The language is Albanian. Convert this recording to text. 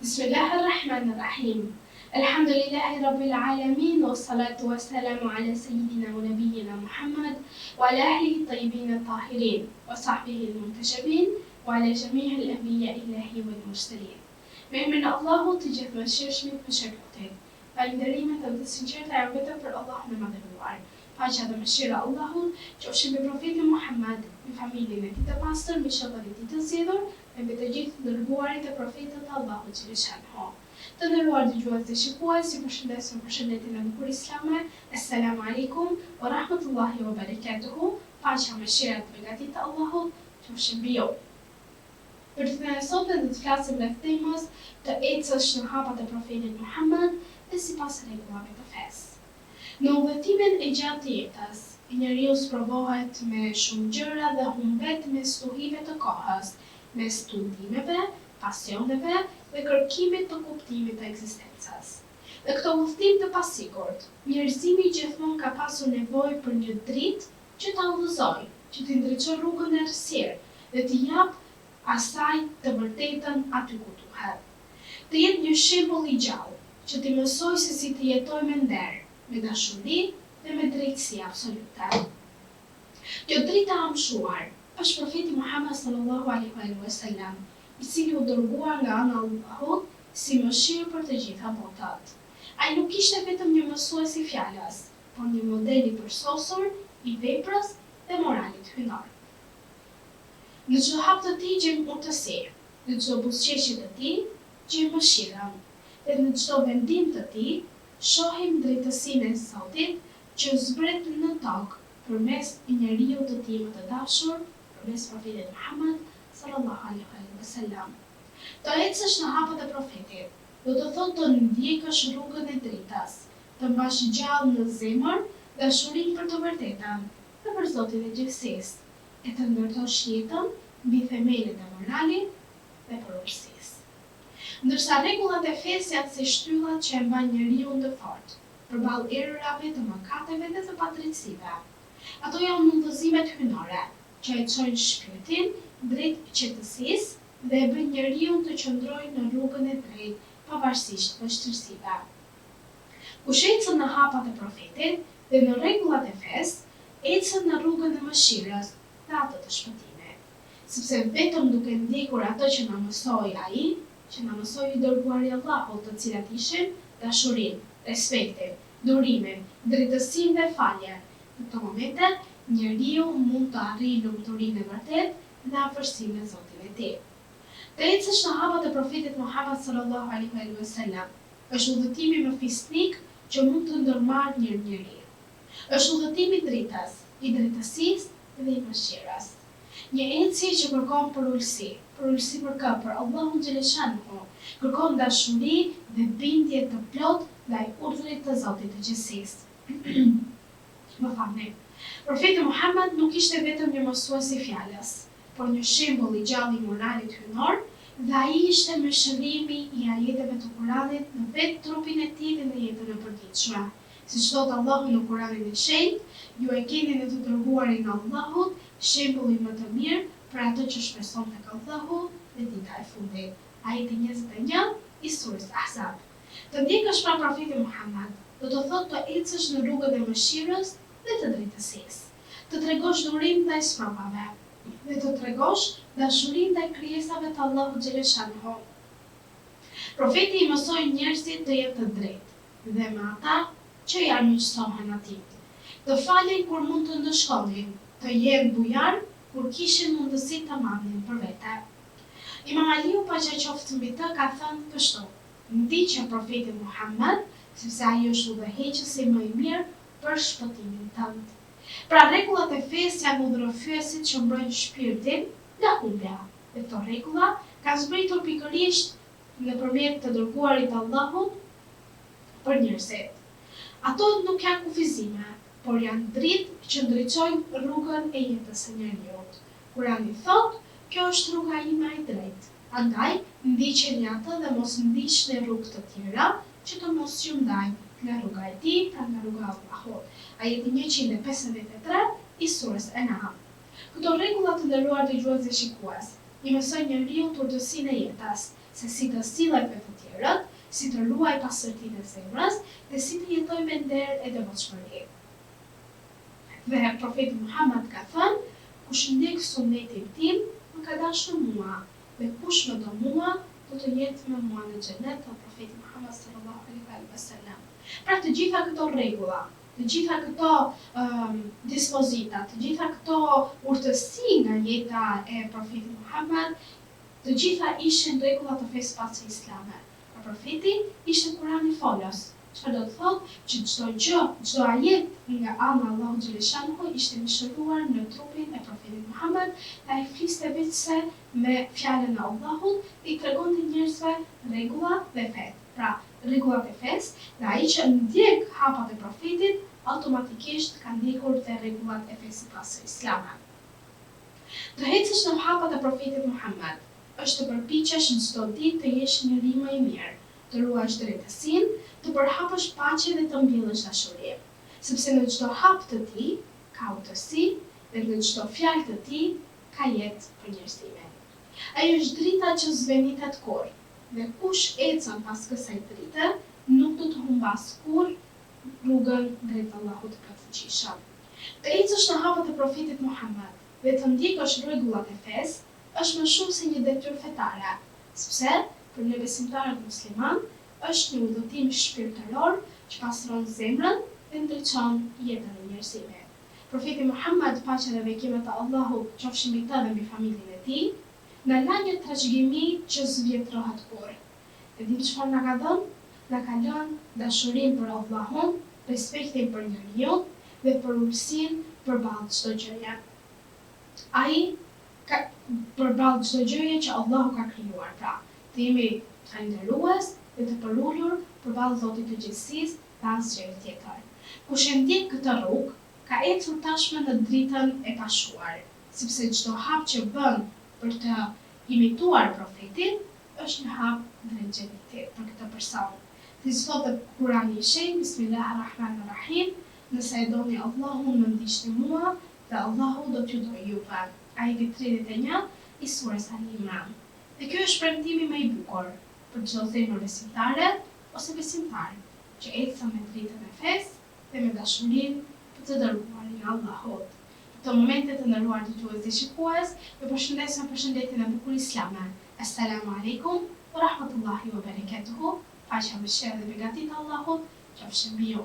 Bismillahirrahmanirrahim. Alhamdulillahi Rabbil Alamin, wa salatu wa salamu ala Sayyidina wa Nabiyyina Muhammad, wa ala ahlihi tayyibin at-tahirin, wa sahbihi al-muntajabin, wa ala jami'i al-anbiya illahi wal mursalin. Me emrin e Allahut të gjithëmshirshmit mëshirshëm. Falënderimet dhe të sinqerta janë vetëm për Allahun e madhëruar. Paqja dhe mëshira e Allahut qofshin mbi profetin Muhammad, mbi familjen e tij të pastër, mbi shoqët e tij të zgjedhur, me mbi të gjithë dërguarit e profetët e Allahut xhaleshanhu. Të nderuar dëgjues dhe shikues, ju përshëndes me përshëndetjen e bukur islame. Assalamu alaikum wa rahmatullahi wa barakatuhu. Paqja mëshira dhe begatit e Allahut qofshin mbi ju. Për të thënë sot do të flasim rreth temës të ecës në hapat e profetit Muhammad dhe sipas rregullave të fesë. Në udhëtimin e gjatë të jetës, njeriu provohet me shumë gjëra dhe humbet me stuhive të kohës, me studimeve, pasioneve dhe kërkimit të kuptimit të ekzistencës. Dhe këto udhëtim të pasigurt, njerëzimi gjithmonë ka pasur nevojë për një dritë që ta udhëzojë, që t'i ndriçojë rrugën e errësirë dhe t'i jap asaj të vërtetën aty ku duhet. Të jetë një shembull i gjallë që t'i mësojë se si të jetojë me nder, me dashuri dhe me drejtësi absolute. Kjo dritë e amshuar është profeti Muhammad sallallahu alaihi wasallam, i cili u dërguar nga ana e Allahut si mëshirë për të gjitha botat. Ai nuk ishte vetëm një mësues i fjalës, por një model i përsosur i veprës dhe moralit hyjnor. Në çdo hap të tij gjejmë urtësi, në çdo buzëqeshje të tij gjejmë mëshirën, dhe në çdo vendim të tij shohim drejtësinë e Zotit që zbret në tokë përmes njeriu të tij më të dashur, përmes profetit Muhammad sallallahu alaihi wasallam. Të ecësh në hapat e profetit do të thotë të ndjekësh rrugën e dritës, të mbash gjallë në zemër dashurinë për të vërtetën dhe për Zotin e gjithësisë, e të ndërtosh jetën mbi themelet e moralit dhe porosirisë. Ndërsa rregullat e fesë janë si shtyllat që e mbajnë njeriu të fortë përballë errërave, të mëkateve dhe të padrejtësive. Ato janë udhëzimet hyjnore që e çojnë shpirtin drejt qetësisë dhe e bëjnë njeriu të qëndrojë në rrugën e drejtë pavarësisht vështirësive. Kush ecën në hapat e profetit dhe në rregullat e fesë, ecën në rrugën e mëshirës dhe atë të shpëtimit. Sepse vetëm duke ndjekur ato që na mësoi ai, që na mësoi i dërguari i Allahut, të cilat ishin dashurinë, respektin, durimin, drejtësinë dhe faljen. Në këto momente, njeriu mund të arrijë lumturinë e vërtetë dhe afërsinë me Zotin e tij. Të ecësh në hapat e profetit Muhammad sallallahu alaihi wasallam është udhëtimi më fisnik që mund të ndërmarrë një njeri. Është udhëtimi i dritës, i drejtësisë dhe i mëshirës. Një ecje që kërkon për ulësi për kë? Për Allahun xhaleshanhu, kërkon dashuri dhe bindje të plot ndaj urdhrit të Zotit të gjithësisë. Më falni. Profeti Muhammad nuk ishte vetëm një mësues i fjalës, por një shembull i gjallë i moralit hyjnor, dhe ai ishte mëshirimi i ajeteve të Kuranit në vetë trupin e tij dhe në jetën e përditshme. Siç thot Allahu në Kuranin e shenjtë, ju e keni në të dërguarin e Allahut shembullin më të mirë për ato që shpreson tek Allahu dhe dita e fundit. Ajeti 21 i surës Ahzab. Të ndjekësh pra profetin Muhammad do të thotë të ecësh në rrugën e mëshirës dhe të drejtësisë, të tregosh durim ndaj sprovave dhe të tregosh dashuri ndaj krijesave të Allahut xhaleshanhu. Profeti i mësoi njerëzit të jenë të drejtë dhe me ata që ja miqësohen atij, të falen kur mund të ndëshkonin, të jenë bujar kur kishin mundësi të marrnin për vete. Imam Aliu paqja qoftë mbi të ka thënë kështu: ndiqja profetin Muhammad, sepse ai është udhëheqësi më i mirë për shpëtimin tënd. Pra rregullat e fesë janë udhërofyesit që mbrojnë shpirtin nga humbja. Dhe këto rregulla kanë zbritur pikërisht nëpërmjet të dërguarit Allahut për njerëzit. Ato nuk janë kufizime, por janë dritë që ndriçojnë rrugën e jetës së njeriut. Kurani thotë, kjo është rruga ime e drejtë. Andaj, ndiqeni atë dhe mos ndiqni rrugë të tjera që të mos ju ndajnë nga rruga e tij, pra nga rruga e Allahut. Ajeti 153 i surës An'am. Këto rregulla të nderuar dëgjues dhe shikues i mësoj njeriu urtësinë e jetës, se si të sillet me të tjerët, si të ruaj pastërtinë e zemrës dhe si të jetoj me nder e devotshmëri. Dhe profeti Muhammed ka thënë, kush ndjek sunetin tim, më ka dashur mua, dhe kush më do mua, do të jetë me mua në xhenet, thot profeti Muhammed sallallahu alaihi wasallam. Pra të gjitha këto rregulla, të gjitha këto dispozita, të gjitha këto urtësi nga jeta e profetit Muhammed, të gjitha ishin rregulla të fesë pasë islame. Pra profeti ishte Kurani folës, çfarë do të thotë që çdo gjë, çdo ajet nga ana e Allahut xhaleshanhu ishte mishëruar në trupin e profetit Muhammed, dhe ai fliste vetëse me fjalën e Allahut dhe i tregonte njerëzve rregullat dhe fet. Pra rregullat e fesë, dhe ai që ndjek hapat e profetit automatikisht ka ndjekur dhe rregullat e fesë pasë islame. Të hecësh në hapat e profetit Muhammed është të përpiqesh çdo ditë të jesh njeri më i mirë, të ruash drejtësinë, të përhapësh paqe dhe të mbjellësh dashuri, sepse në çdo hap të tij ka urtësi dhe në çdo fjalë të tij ka jetë për njerëzimin. Ai është drita që zvenitet kurrë, dhe kush ecën pas kësaj drite nuk do të humbas kurrë rrugën drejt Allahut të Plotfuqishëm. Të ecësh në hapat e profetit Muhammed dhe të ndjekësh rregullat e fesë është më shumë se një detyrë fetare, sepse për ne besimtarët musliman është një udhëtim shpirtëror që pastron zemrën dhe ndriçon jetën e njerëzimit. Profeti Muhammed, paqja dhe bekimet e Allahut qofshin mbi të dhe mbi familjen e tij, na la një trashëgimi që s'vjetrohet kurrë. Dhe dim çfarë na ka dhënë? Na ka lënë dashurinë për Allahun, respektin për njeriu dhe për ulësinë përballë çdo gjëje. Ai ka përballë çdo gjëje që Allahu ka krijuar, pra të jemi falënderues dhe të përulur përballë Zotit të gjithësisë dhe asgjë tjetër. Kush e ndjek këtë rrugë, ka ecur tashmë në dritën e pashuar, sepse çdo hap që bën për të imituar profetin është një hap drejt xhenetit për këtë person. Siç thotë Kurani i Shenjtë, Bismillahirrahmanirrahim, nëse e doni Allahun më ndiqni mua dhe Allahu do t'ju dojë juve. Ajeti 31 i surës Al-Imran. Dhe ky është premtimi më i bukur për çdo zemër besimtare ose besimtar që ecën me dritën e fesë dhe me dashurinë për të dërguarin e Allahut. Në këto momente të nderuar dëgjues dhe shikues, ju përshëndes me përshëndetjen e bukur islame. Assalamu alaikum wa rahmatullahi wa barakatuhu. Paqja, mëshira dhe begatit e Allahut qofshin mbi ju.